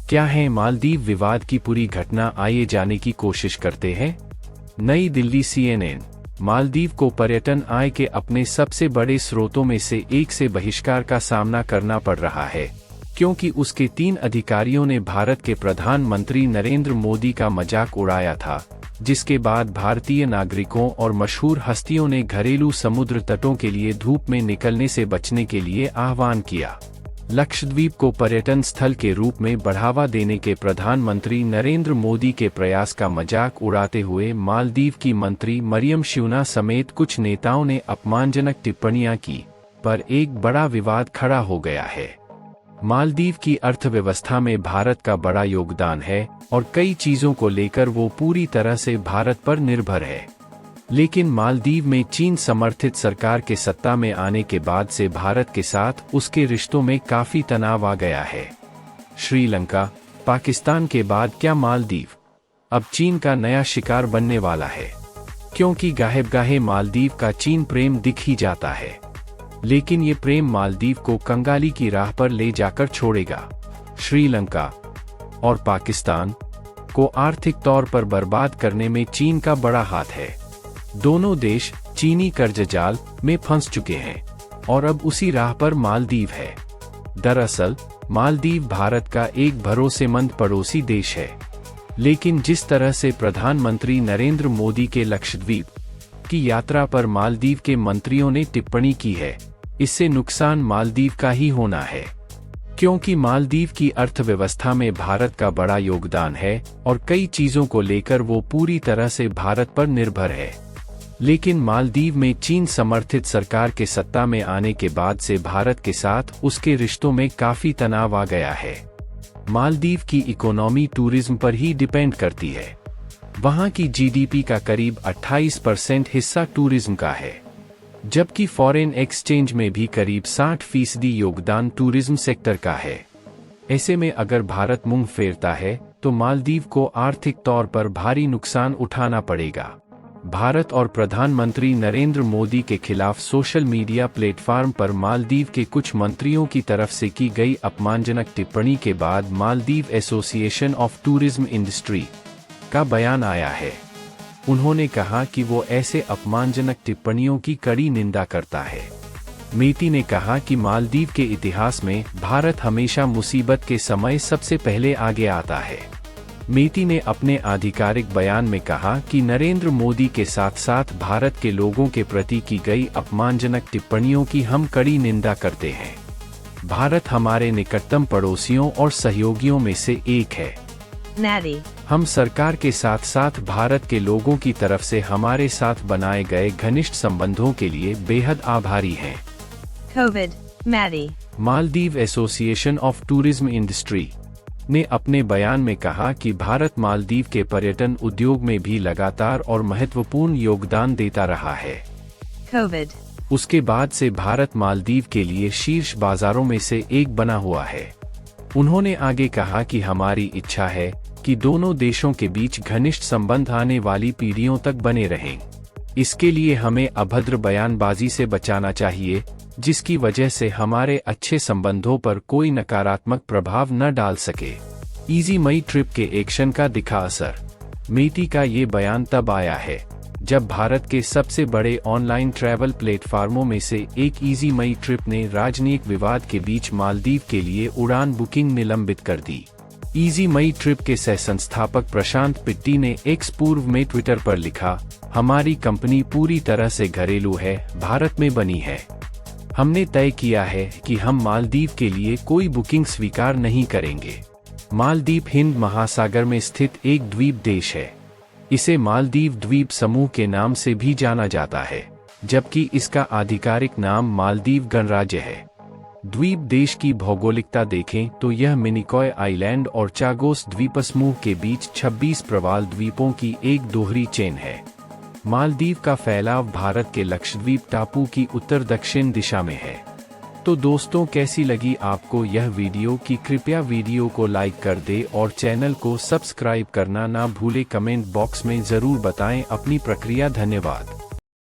क्या है मालदीव विवाद की पूरी घटना, आइए जाने की कोशिश करते हैं। नई दिल्ली CNN। मालदीव को पर्यटन आय के अपने सबसे बड़े स्रोतों में से एक से बहिष्कार का सामना करना पड़ रहा है, क्योंकि उसके 3 अधिकारियों ने भारत के प्रधानमंत्री नरेंद्र मोदी का मजाक उड़ाया था, जिसके बाद भारतीय नागरिकों और मशहूर हस्तियों ने घरेलू समुद्र तटों के लिए धूप में निकलने से बचने के लिए आह्वान किया। लक्षद्वीप को पर्यटन स्थल के रूप में बढ़ावा देने के प्रधानमंत्री नरेंद्र मोदी के प्रयास का मजाक उड़ाते हुए मालदीव की मंत्री मरियम श्यूना समेत कुछ नेताओं ने अपमानजनक टिप्पणियां की, पर एक बड़ा विवाद खड़ा हो गया है। मालदीव की अर्थव्यवस्था में भारत का बड़ा योगदान है और कई चीजों को लेकर वो पूरी तरह से भारत पर निर्भर है। लेकिन मालदीव में चीन समर्थित सरकार के सत्ता में आने के बाद से भारत के साथ उसके रिश्तों में काफी तनाव आ गया है। श्रीलंका, पाकिस्तान के बाद क्या मालदीव अब चीन का नया शिकार बनने वाला है? क्योंकि गाहे मालदीव का चीन प्रेम दिख ही जाता है, लेकिन ये प्रेम मालदीव को कंगाली की राह पर ले जाकर छोड़ेगा। श्रीलंका और पाकिस्तान को आर्थिक तौर पर बर्बाद करने में चीन का बड़ा हाथ है। दोनों देश चीनी कर्ज जाल में फंस चुके हैं और अब उसी राह पर मालदीव है। दरअसल मालदीव भारत का एक भरोसेमंद पड़ोसी देश है, लेकिन जिस तरह से प्रधानमंत्री नरेंद्र मोदी के लक्षद्वीप की यात्रा पर मालदीव के मंत्रियों ने टिप्पणी की है, इससे नुकसान मालदीव का ही होना है, क्योंकि मालदीव की अर्थव्यवस्था में भारत का बड़ा योगदान है और कई चीजों को लेकर वो पूरी तरह से भारत पर निर्भर है। लेकिन मालदीव में चीन समर्थित सरकार के सत्ता में आने के बाद से भारत के साथ उसके रिश्तों में काफी तनाव आ गया है। मालदीव की इकोनॉमी टूरिज्म पर ही डिपेंड करती है। वहां की GDP का करीब 28% हिस्सा टूरिज्म का है, जबकि फॉरेन एक्सचेंज में भी करीब 60% योगदान टूरिज्म सेक्टर का है। ऐसे में अगर भारत मुंह फेरता है तो मालदीव को आर्थिक तौर पर भारी नुकसान उठाना पड़ेगा। भारत और प्रधानमंत्री नरेंद्र मोदी के खिलाफ सोशल मीडिया प्लेटफॉर्म पर मालदीव के कुछ मंत्रियों की तरफ से की गई अपमानजनक टिप्पणी के बाद Maldives association of tourism industry का बयान आया है। उन्होंने कहा कि वो ऐसे अपमानजनक टिप्पणियों की कड़ी निंदा करता है। मेती ने कहा कि मालदीव के इतिहास में भारत हमेशा मुसीबत के समय सबसे पहले आगे आता है। मेती ने अपने आधिकारिक बयान में कहा कि नरेंद्र मोदी के साथ साथ भारत के लोगों के प्रति की गई अपमानजनक टिप्पणियों की हम कड़ी निंदा करते हैं। भारत हमारे निकटतम पड़ोसियों और सहयोगियों में से एक है। हम सरकार के साथ साथ भारत के लोगों की तरफ से हमारे साथ बनाए गए घनिष्ठ संबंधों के लिए बेहद आभारी हैं। Maldives association of tourism industry ने अपने बयान में कहा कि भारत मालदीव के पर्यटन उद्योग में भी लगातार और महत्वपूर्ण योगदान देता रहा है। उसके बाद से भारत मालदीव के लिए शीर्ष बाजारों में से एक बना हुआ है। उन्होंने आगे कहा कि हमारी इच्छा है कि दोनों देशों के बीच घनिष्ठ संबंध आने वाली पीढ़ियों तक बने रहें। इसके लिए हमें अभद्र बयानबाजी से बचाना चाहिए, जिसकी वजह से हमारे अच्छे संबंधों पर कोई नकारात्मक प्रभाव न डाल सके। इजी मई ट्रिप के एक्शन का दिखा असर। मेती का ये बयान तब आया है जब भारत के सबसे बड़े ऑनलाइन ट्रैवल प्लेटफॉर्मों में से एक इजी मई ट्रिप ने राजनीतिक विवाद के बीच मालदीव के लिए उड़ान बुकिंग निलंबित कर दी। इजी मई ट्रिप के सह संस्थापक प्रशांत पिट्टी ने एक्स पूर्व में ट्विटर पर लिखा, हमारी कंपनी पूरी तरह से घरेलू है, भारत में बनी है। हमने तय किया है कि हम मालदीव के लिए कोई बुकिंग स्वीकार नहीं करेंगे। मालदीव हिंद महासागर में स्थित एक द्वीप देश है। इसे मालदीव द्वीप समूह के नाम से भी जाना जाता है, जबकि इसका आधिकारिक नाम मालदीव गणराज्य है। द्वीप देश की भौगोलिकता देखें तो यह मिनिकॉय आइलैंड और चागोस द्वीपसमूह के बीच 26 प्रवाल द्वीपों की एक दोहरी चेन है। मालदीव का फैलाव भारत के लक्षद्वीप टापू की उत्तर दक्षिण दिशा में है। तो दोस्तों, कैसी लगी आपको यह वीडियो? कि कृपया वीडियो को लाइक कर दे और चैनल को सब्सक्राइब करना ना भूले। कमेंट बॉक्स में जरूर बताएं अपनी प्रतिक्रिया। धन्यवाद।